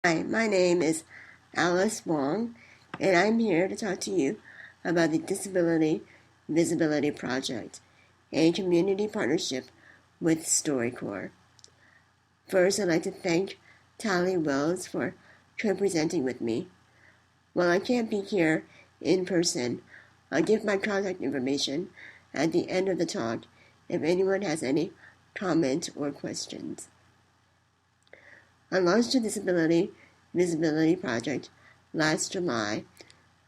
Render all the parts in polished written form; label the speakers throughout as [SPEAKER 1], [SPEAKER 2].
[SPEAKER 1] Hi, my name is Alice Wong, and I'm here to talk to you about the Disability Visibility Project, a community partnership with StoryCorps. First, I'd like to thank Tally Wells for co-presenting with me. While I can't be here in person, I'll give my contact information at the end of the talk if anyone has any comments or questions. I launched the Disability Visibility Project last July,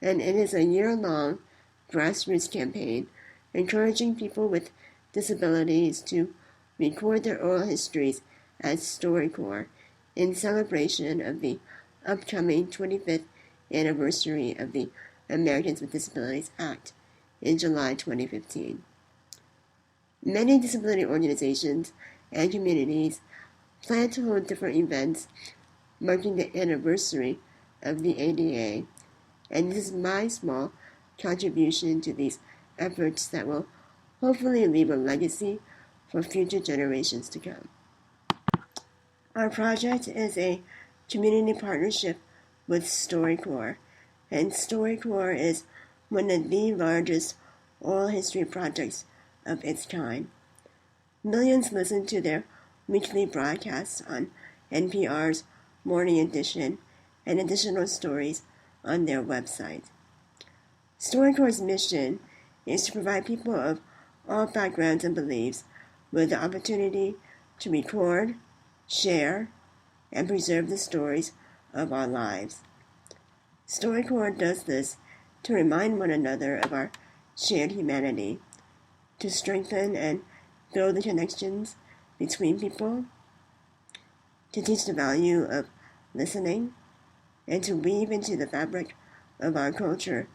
[SPEAKER 1] and it is a year-long grassroots campaign encouraging people with disabilities to record their oral histories at StoryCorps in celebration of the upcoming 25th anniversary of the Americans with Disabilities Act in July 2015. Many disability organizations and communities plan to hold different events marking the anniversary of the ADA, and this is my small contribution to these efforts that will hopefully leave a legacy for future generations to come. Our project is a community partnership with StoryCorps, and StoryCorps is one of the largest oral history projects of its kind. Millions listen to their weekly broadcasts on NPR's Morning Edition and additional stories on their website. StoryCorps' mission is to provide people of all backgrounds and beliefs with the opportunity to record, share, and preserve the stories of our lives. StoryCorps does this to remind one another of our shared humanity, to strengthen and build the connections between people, to teach the value of listening, and to weave into the fabric of our culture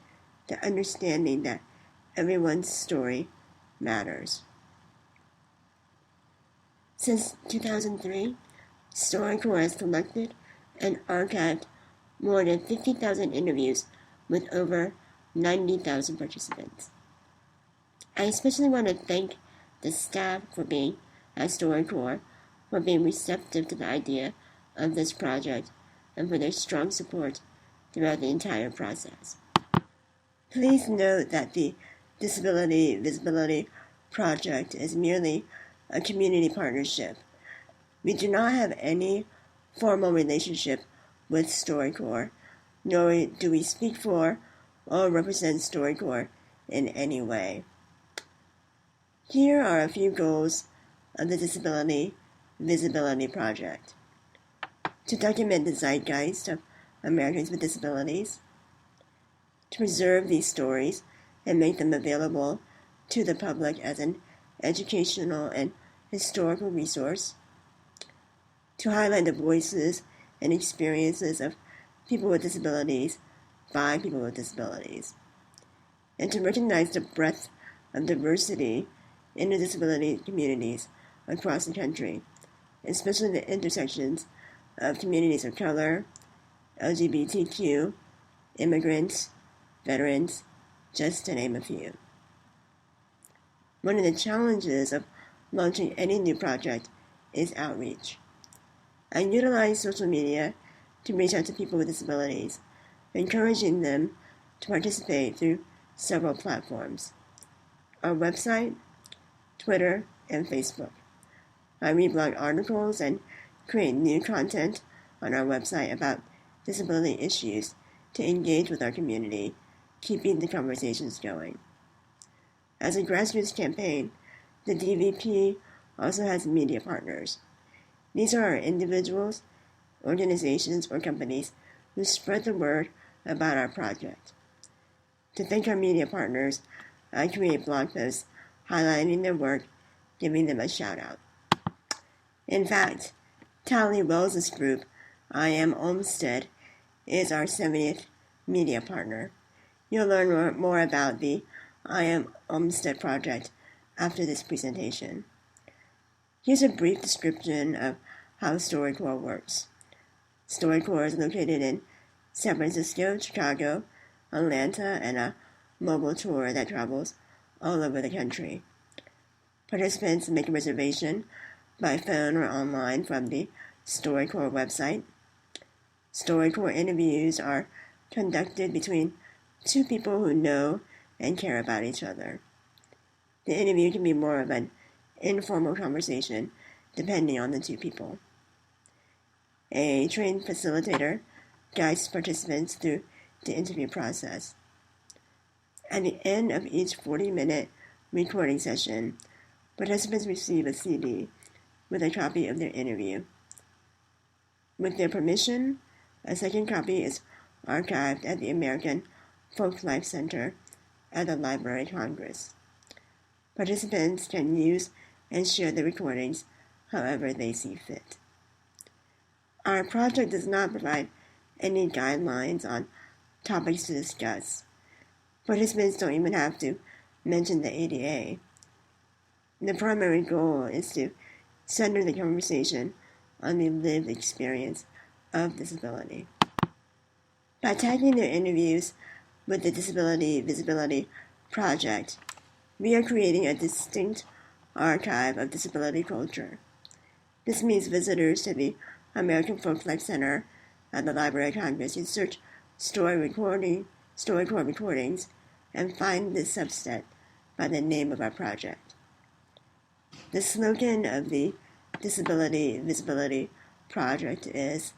[SPEAKER 1] the understanding that everyone's story matters. Since 2003, StoryCorps has collected and archived more than 50,000 interviews with over 90,000 participants. I especially want to thank the staff at StoryCorps for being receptive to the idea of this project and for their strong support throughout the entire process. Please note that the Disability Visibility Project is merely a community partnership. We do not have any formal relationship with StoryCorps, nor do we speak for or represent StoryCorps in any way. Here are a few goals of the Disability Visibility Project: to document the zeitgeist of Americans with disabilities, to preserve these stories and make them available to the public as an educational and historical resource, to highlight the voices and experiences of people with disabilities by people with disabilities, and to recognize the breadth of diversity in the disability communities across the country, especially the intersections of communities of color, LGBTQ, immigrants, veterans, just to name a few. One of the challenges of launching any new project is outreach. I utilize social media to reach out to people with disabilities, encouraging them to participate through several platforms: our website, Twitter, and Facebook. I reblog articles and create new content on our website about disability issues to engage with our community, keeping the conversations going. As a grassroots campaign, the DVP also has media partners. These are our individuals, organizations, or companies who spread the word about our project. To thank our media partners, I create blog posts highlighting their work, giving them a shout out. In fact, Tally Wells' group, I Am Olmstead, is our 70th media partner. You'll learn more about the I Am Olmstead project after this presentation. Here's a brief description of how StoryCorps works. StoryCorps is located in San Francisco, Chicago, Atlanta, and a mobile tour that travels all over the country. Participants make a reservation by phone or online from the StoryCorps website. StoryCorps interviews are conducted between two people who know and care about each other. The interview can be more of an informal conversation depending on the two people. A trained facilitator guides participants through the interview process. At the end of each 40-minute recording session, participants receive a CD with a copy of their interview. With their permission, a second copy is archived at the American Folklife Center at the Library of Congress. Participants can use and share the recordings however they see fit. Our project does not provide any guidelines on topics to discuss. Participants don't even have to mention the ADA. The primary goal is to center the conversation on the lived experience of disability. By tagging their interviews with the Disability Visibility Project, we are creating a distinct archive of disability culture. This means visitors to the American Folklife Center at the Library of Congress can search StoryCorps recordings and find this subset by the name of our project. The slogan of the Disability Visibility Project is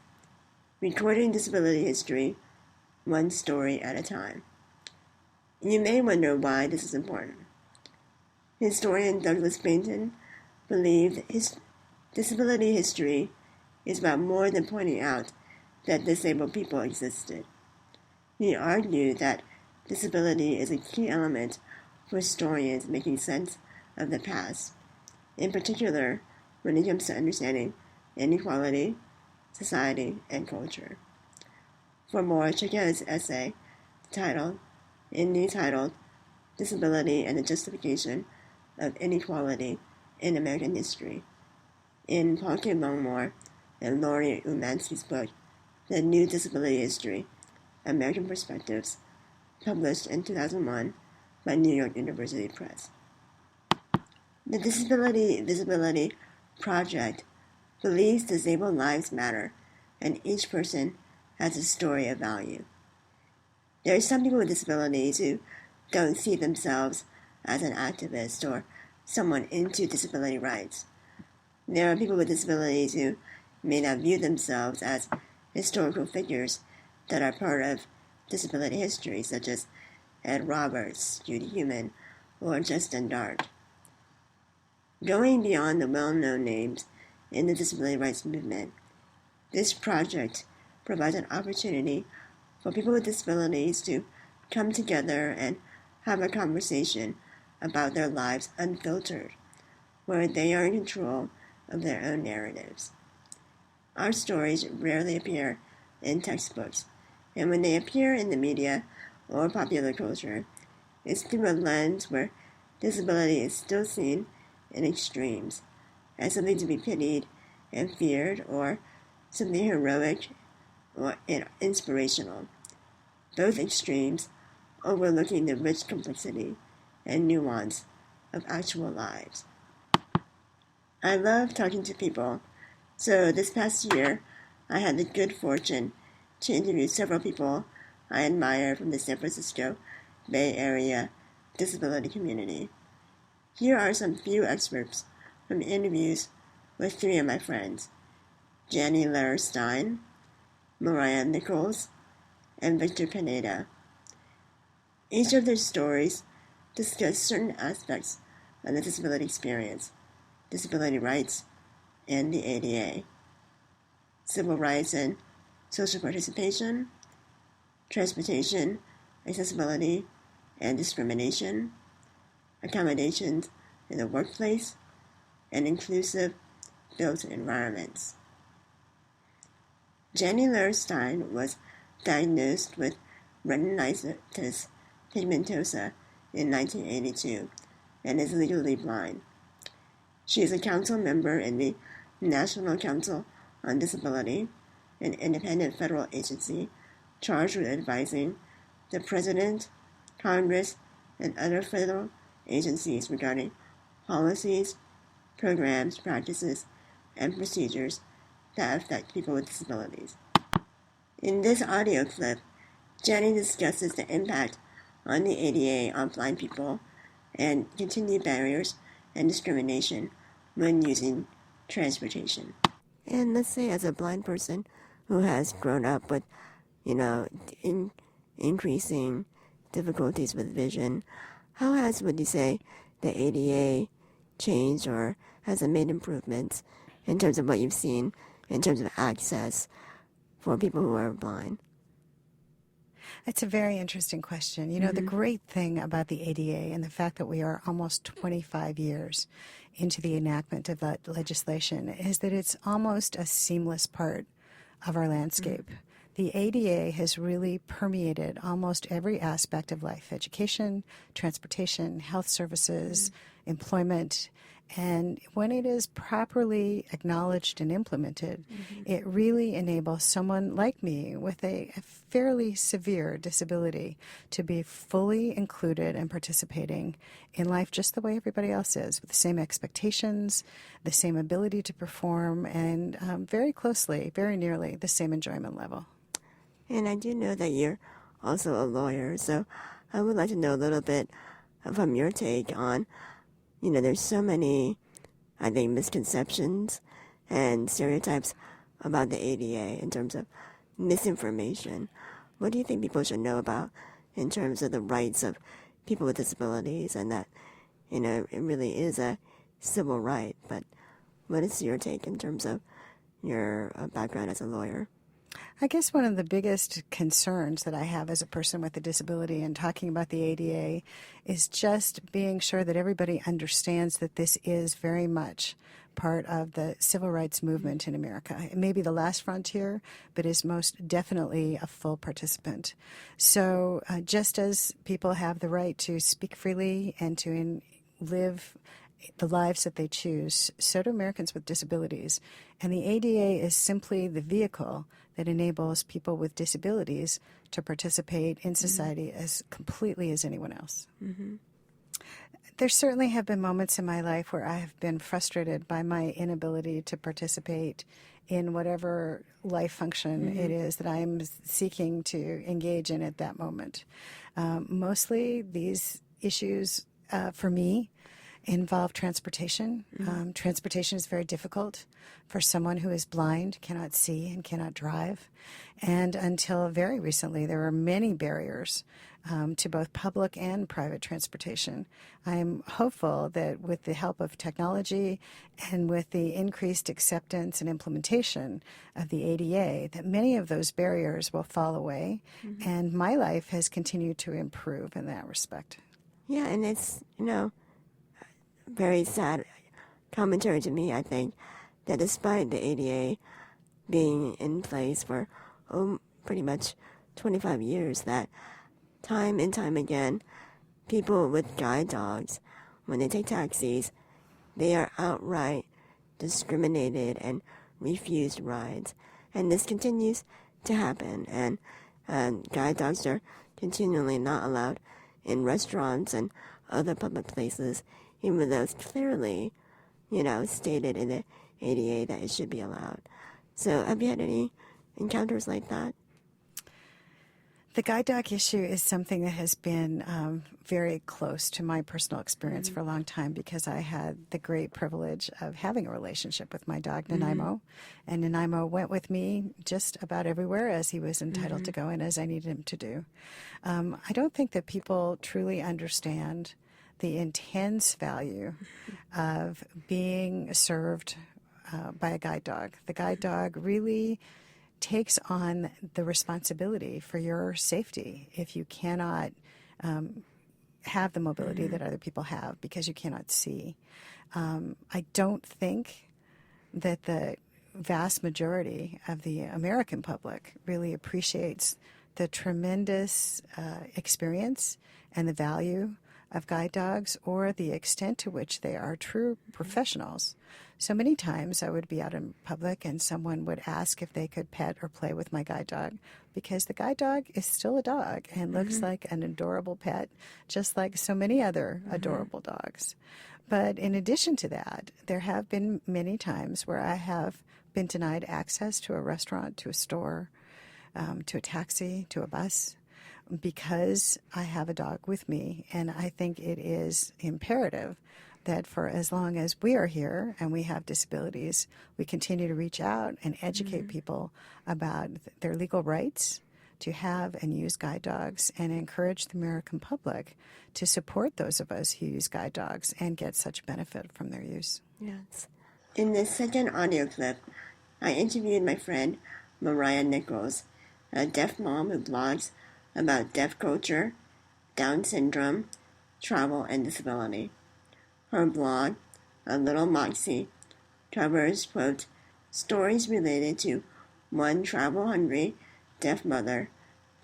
[SPEAKER 1] Recording Disability History, One Story at a Time. You may wonder why this is important. Historian Douglas Bainton believed his disability history is about more than pointing out that disabled people existed. He argued that disability is a key element for historians making sense of the past, in particular when it comes to understanding inequality, society, and culture. For more, check out his essay entitled Disability and the Justification of Inequality in American History in Paul K. Longmore and Laurie Umansky's book, The New Disability History, American Perspectives, published in 2001 by New York University Press. The Disability Visibility Project believes disabled lives matter and each person has a story of value. There are some people with disabilities who don't see themselves as an activist or someone into disability rights. There are people with disabilities who may not view themselves as historical figures that are part of disability history, such as Ed Roberts, Judy Heumann, or Justin Dart. Going beyond the well-known names in the disability rights movement, this project provides an opportunity for people with disabilities to come together and have a conversation about their lives unfiltered, where they are in control of their own narratives. Our stories rarely appear in textbooks, and when they appear in the media or popular culture, it's through a lens where disability is still seen in extremes, as something to be pitied and feared, or something heroic or inspirational. Both extremes overlooking the rich complexity and nuance of actual lives. I love talking to people, so this past year I had the good fortune to interview several people I admire from the San Francisco Bay Area disability community. Here are some few excerpts from interviews with three of my friends, Jenny Lerstein, Mariah Nichols, and Victor Pineda. Each of their stories discuss certain aspects of the disability experience, disability rights, and the ADA, civil rights and social participation, transportation, accessibility, and discrimination, accommodations in the workplace, and inclusive built environments. Jenny Lerstein was diagnosed with retinitis pigmentosa in 1982 and is legally blind. She is a council member in the National Council on Disability, an independent federal agency charged with advising the President, Congress, and other federal agencies regarding policies, programs, practices, and procedures that affect people with disabilities. In this audio clip, Jenny discusses the impact on the ADA on blind people and continued barriers and discrimination when using transportation. And let's say as a blind person who has grown up with, increasing difficulties with vision, how would you say, the ADA changed, or has it made improvements in terms of what you've seen in terms of access for people who are blind?
[SPEAKER 2] It's a very interesting question. You know, the great thing about the ADA and the fact that we are almost 25 years into the enactment of that legislation is that it's almost a seamless part of our landscape. The ADA has really permeated almost every aspect of life: education, transportation, health services, employment. And when it is properly acknowledged and implemented, it really enables someone like me with a fairly severe disability to be fully included and participating in life just the way everybody else is, with the same expectations, the same ability to perform, and very closely, very nearly, the same enjoyment level.
[SPEAKER 1] And I do know that you're also a lawyer, so I would like to know a little bit from your take on, there's so many, I think, misconceptions and stereotypes about the ADA in terms of misinformation. What do you think people should know about in terms of the rights of people with disabilities, and that, it really is a civil right? But what is your take in terms of your background as a lawyer?
[SPEAKER 2] I guess one of the biggest concerns that I have as a person with a disability and talking about the ADA is just being sure that everybody understands that this is very much part of the civil rights movement in America. It may be the last frontier, but is most definitely a full participant. So just as people have the right to speak freely and to live the lives that they choose, so do Americans with disabilities. And the ADA is simply the vehicle that enables people with disabilities to participate in society as completely as anyone else. There certainly have been moments in my life where I have been frustrated by my inability to participate in whatever life function it is that I am seeking to engage in at that moment. Mostly these issues, for me, involve transportation. Transportation is very difficult for someone who is blind, cannot see, and cannot drive. And until very recently, there were many barriers to both public and private transportation. I'm hopeful that with the help of technology and with the increased acceptance and implementation of the ADA, that many of those barriers will fall away. And my life has continued to improve in that respect.
[SPEAKER 1] Yeah, and it's, very sad commentary to me, I think, that despite the ADA being in place for pretty much 25 years, that time and time again, people with guide dogs, when they take taxis, they are outright discriminated and refused rides. And this continues to happen, and guide dogs are continually not allowed in restaurants and other public places, even though it's clearly, stated in the ADA that it should be allowed. So have you had any encounters like that?
[SPEAKER 2] The guide dog issue is something that has been very close to my personal experience for a long time, because I had the great privilege of having a relationship with my dog, Nanaimo. And Nanaimo went with me just about everywhere as he was entitled to go and as I needed him to do. I don't think that people truly understand the intense value of being served by a guide dog. The guide dog really takes on the responsibility for your safety if you cannot have the mobility that other people have because you cannot see. I don't think that the vast majority of the American public really appreciates the tremendous experience and the value of guide dogs, or the extent to which they are true professionals. So many times I would be out in public and someone would ask if they could pet or play with my guide dog, because the guide dog is still a dog and looks like an adorable pet, just like so many other adorable dogs. But in addition to that, there have been many times where I have been denied access to a restaurant, to a store, to a taxi, to a bus, because I have a dog with me. And I think it is imperative that for as long as we are here and we have disabilities, we continue to reach out and educate people about their legal rights to have and use guide dogs, and encourage the American public to support those of us who use guide dogs and get such benefit from their use.
[SPEAKER 1] Yes. In this second audio clip, I interviewed my friend Mariah Nichols, a deaf mom who blogs about deaf culture, Down syndrome, travel, and disability. Her blog, A Little Moxie, covers, quote, stories related to one travel-hungry deaf mother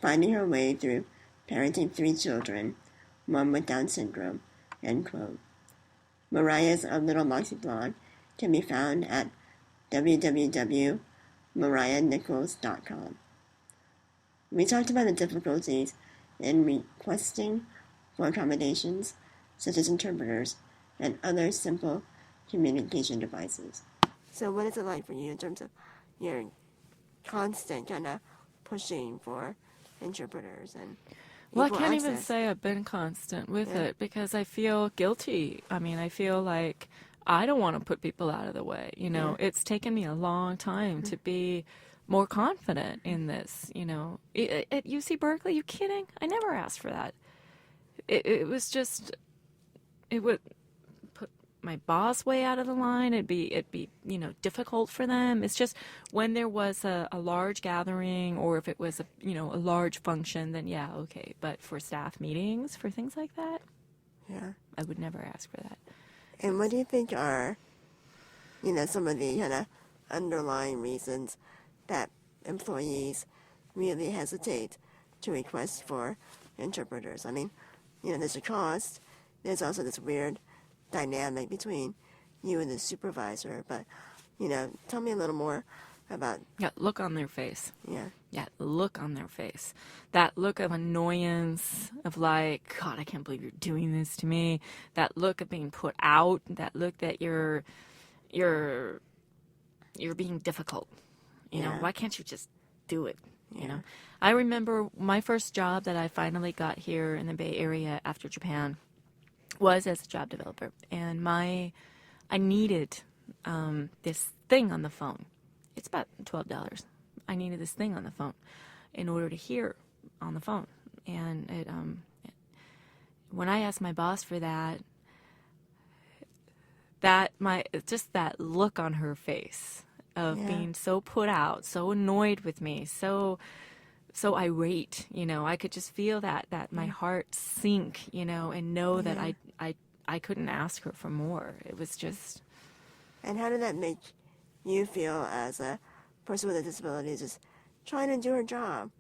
[SPEAKER 1] finding her way through parenting 3 children, one with Down syndrome, end quote. Mariah's A Little Moxie blog can be found at www.mariahnichols.com. We talked about the difficulties in requesting for accommodations, such as interpreters and other simple communication devices. So what is it like for you in terms of your constant kind of pushing for interpreters and
[SPEAKER 3] Well, I
[SPEAKER 1] equal
[SPEAKER 3] can't
[SPEAKER 1] access?
[SPEAKER 3] even say I've been constant with it because I feel guilty. I mean, I feel like I don't want to put people out of the way. You know, it's taken me a long time to be more confident in this. You know, at UC Berkeley, you kidding? I never asked for that. It was just, it would put my boss way out of the line. It'd be difficult for them. It's just when there was a large gathering, or if it was a large function, then yeah, okay. But for staff meetings, for things like that, I would never ask for that.
[SPEAKER 1] And what do you think are, some of the kind of underlying reasons that employees really hesitate to request for interpreters? I mean, there's a cost. There's also this weird dynamic between you and the supervisor. But, tell me a little more about...
[SPEAKER 3] Yeah, look on their face.
[SPEAKER 1] Yeah.
[SPEAKER 3] Yeah, look on their face. That look of annoyance, of like, God, I can't believe you're doing this to me. That look of being put out. That look that you're being difficult. You know, why can't you just do it? You know, I remember my first job that I finally got here in the Bay Area after Japan was as a job developer, and I needed this thing on the phone. It's about $12. I needed this thing on the phone in order to hear on the phone, and when I asked my boss for that just that look on her face of being so put out, so annoyed with me, so irate, I could just feel that my heart sink, and know that I couldn't ask her for more. It was just...
[SPEAKER 1] And how did that make you feel as a person with a disability, just trying to do her job?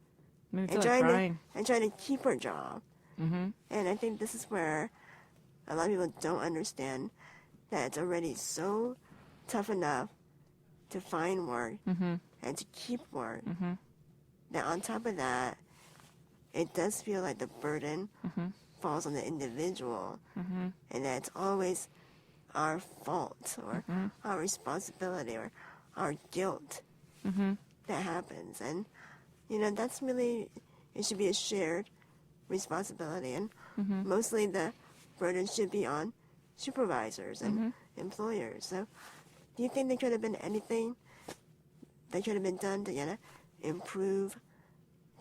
[SPEAKER 3] Made me feel like crying.
[SPEAKER 1] Trying to keep her job.
[SPEAKER 3] Mm-hmm.
[SPEAKER 1] And I think this is where a lot of people don't understand that it's already so tough enough to find work and to keep work, that on top of that, it does feel like the burden falls on the individual, and that it's always our fault or our responsibility or our guilt that happens. And, that's really, it should be a shared responsibility, and mostly the burden should be on supervisors and employers. So do you think there could have been anything that could have been done to improve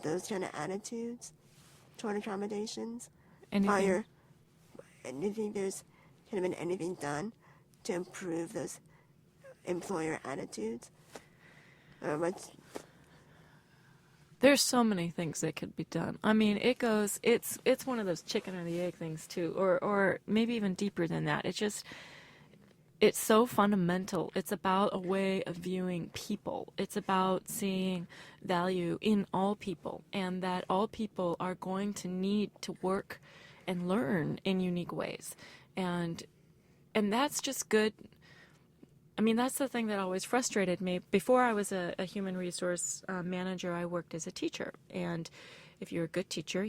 [SPEAKER 1] those kind of attitudes toward accommodations?
[SPEAKER 3] Anything?
[SPEAKER 1] And do you think could have been anything done to improve those employer attitudes?
[SPEAKER 3] There's so many things that could be done. I mean, it's one of those chicken or the egg things too, or maybe even deeper than that. It's so fundamental. It's about a way of viewing people. It's about seeing value in all people, and that all people are going to need to work and learn in unique ways. And that's just good. I mean, that's the thing that always frustrated me. Before I was a human resource manager, I worked as a teacher. And if you're a good teacher,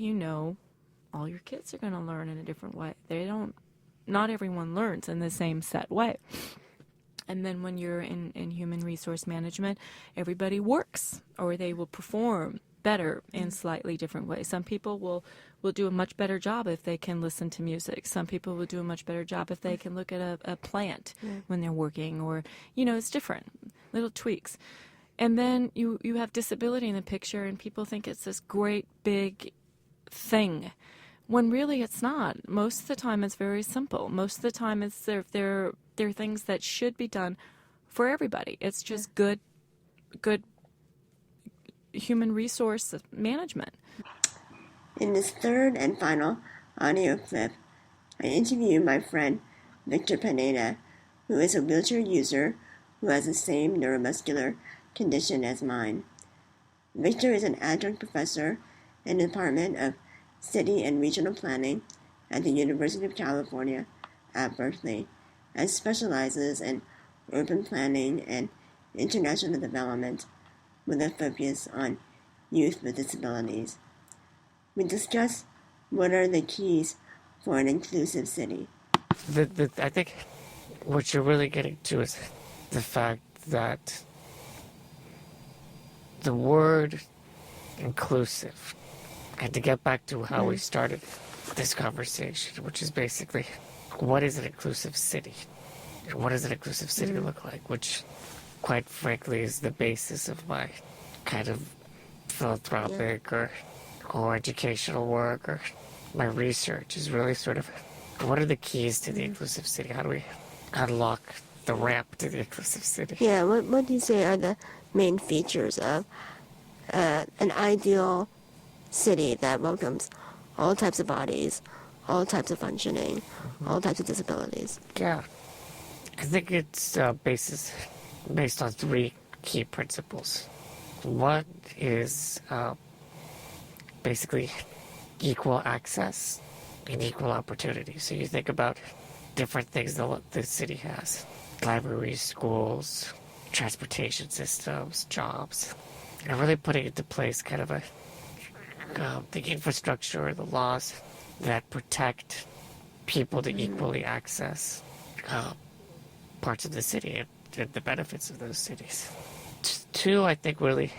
[SPEAKER 3] all your kids are going to learn in a different way. Not everyone learns in the same set way. And then when you're in human resource management, everybody works, or they will perform better in slightly different ways. Some people will do a much better job if they can listen to music. Some people will do a much better job if they can look at a plant when they're working, or, it's different, little tweaks. And then you have disability in the picture, and people think it's this great big thing, when really it's not. Most of the time it's very simple. Most of the time it's they're things that should be done for everybody. It's just good human resource management.
[SPEAKER 1] In this third and final audio clip, I interview my friend Victor Pineda, who is a wheelchair user who has the same neuromuscular condition as mine. Victor is an adjunct professor in the Department of City and Regional Planning at the University of California at Berkeley, and specializes in urban planning and international development with a focus on youth with disabilities. We discuss what are the keys for an inclusive city.
[SPEAKER 4] I think what you're really getting to is the fact that the word inclusive, and to get back to how we started this conversation, which is basically, what is an inclusive city? What does an inclusive city look like? Which, quite frankly, is the basis of my kind of philanthropic or educational work, or my research is really sort of, what are the keys to the inclusive city? How do we unlock the ramp to the inclusive city?
[SPEAKER 1] Yeah, what do you say are the main features of an ideal city that welcomes all types of bodies, all types of functioning, all types of disabilities?
[SPEAKER 4] Yeah, I think it's based on three key principles. One is basically equal access and equal opportunity. So you think about different things the city has: libraries, schools, transportation systems, jobs, and really putting into place kind of the infrastructure, the laws that protect people to equally access parts of the city and the benefits of those cities. Two, I think, really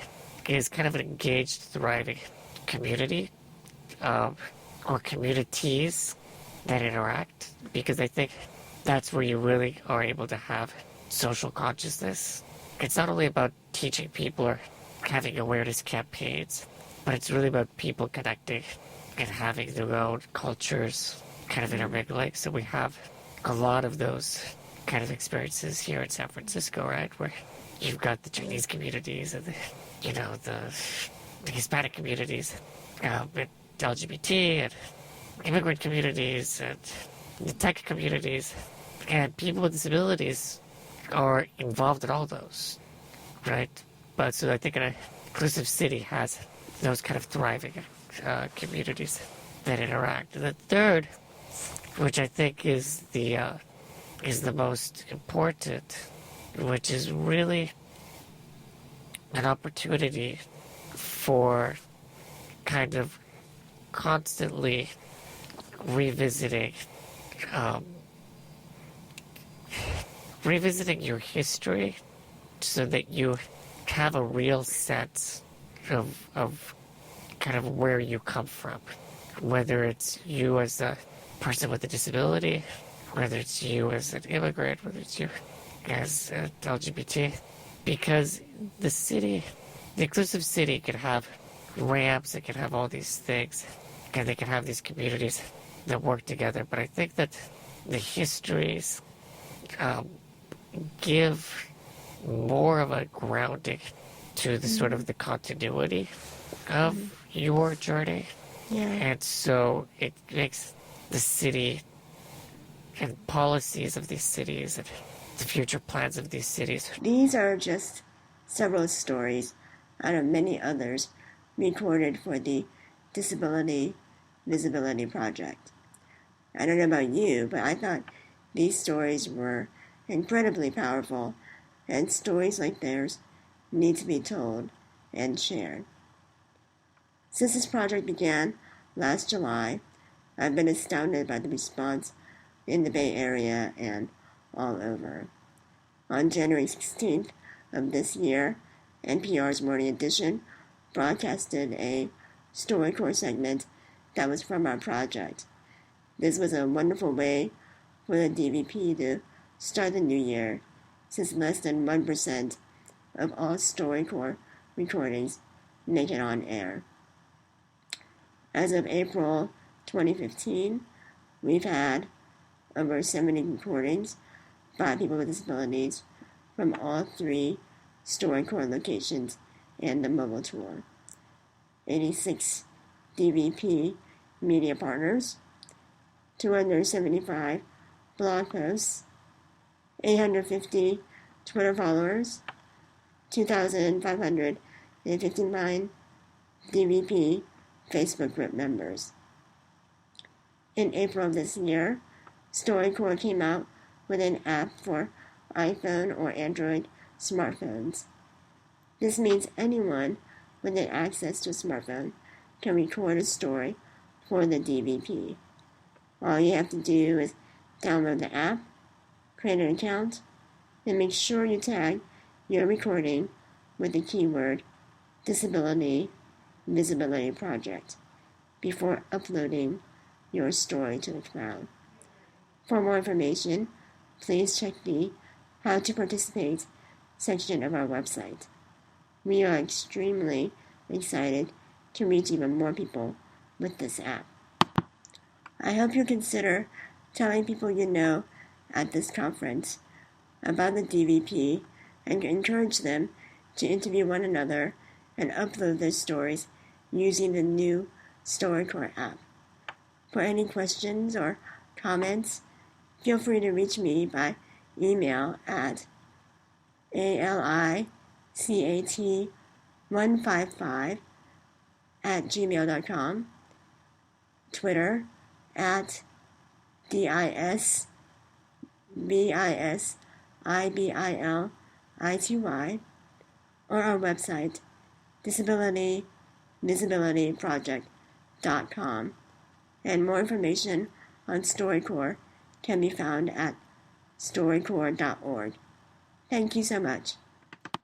[SPEAKER 4] is kind of an engaged, thriving community or communities that interact, because I think that's where you really are able to have social consciousness. It's not only about teaching people or having awareness campaigns, but it's really about people connecting and having their own cultures kind of intermingling. So we have a lot of those kind of experiences here in San Francisco, right? Where you've got the Chinese communities and the Hispanic communities, and LGBT and immigrant communities and the tech communities, and people with disabilities are involved in all those, right? But so I think an inclusive city has those kind of thriving communities that interact. And the third, which I think is the most important, which is really an opportunity for kind of constantly revisiting your history, so that you have a real sense of kind of where you come from, whether it's you as a person with a disability, whether it's you as an immigrant, whether it's you as an LGBT, because the inclusive city can have ramps, it can have all these things, and they can have these communities that work together. But I think that the histories give more of a grounding to the sort of the continuity of your journey.
[SPEAKER 1] Yeah.
[SPEAKER 4] And so it makes the city and policies of these cities and the future plans of these cities.
[SPEAKER 1] These are just several stories out of many others recorded for the Disability Visibility Project. I don't know about you, but I thought these stories were incredibly powerful, and stories like theirs need to be told and shared. Since this project began last July, I've been astounded by the response in the Bay Area and all over. On January 16th of this year, NPR's Morning Edition broadcasted a StoryCorps segment that was from our project. This was a wonderful way for the DVP to start the new year, since less than 1% of all StoryCorps recordings make it on air. As of April 2015, we've had over 70 recordings by people with disabilities from all 3 StoryCorps locations and the mobile tour. 86 DVP media partners, 275 blog posts, 850 Twitter followers, 2,559 DVP Facebook group members. In April of this year, StoryCorps came out with an app for iPhone or Android smartphones. This means anyone with access to a smartphone can record a story for the DVP. All you have to do is download the app, create an account, and make sure you tag your recording with the keyword Disability Visibility Project before uploading your story to the cloud. For more information, please check the How to Participate section of our website. We are extremely excited to reach even more people with this app. I hope you consider telling people you know at this conference about the DVP and encourage them to interview one another and upload their stories using the new StoryCorps app. For any questions or comments, feel free to reach me by email at alicat155@gmail.com, Twitter at DISBISIBILITY, or our website, disabilityvisibilityproject.com. And more information on StoryCorps can be found at storycorps.org. Thank you so much.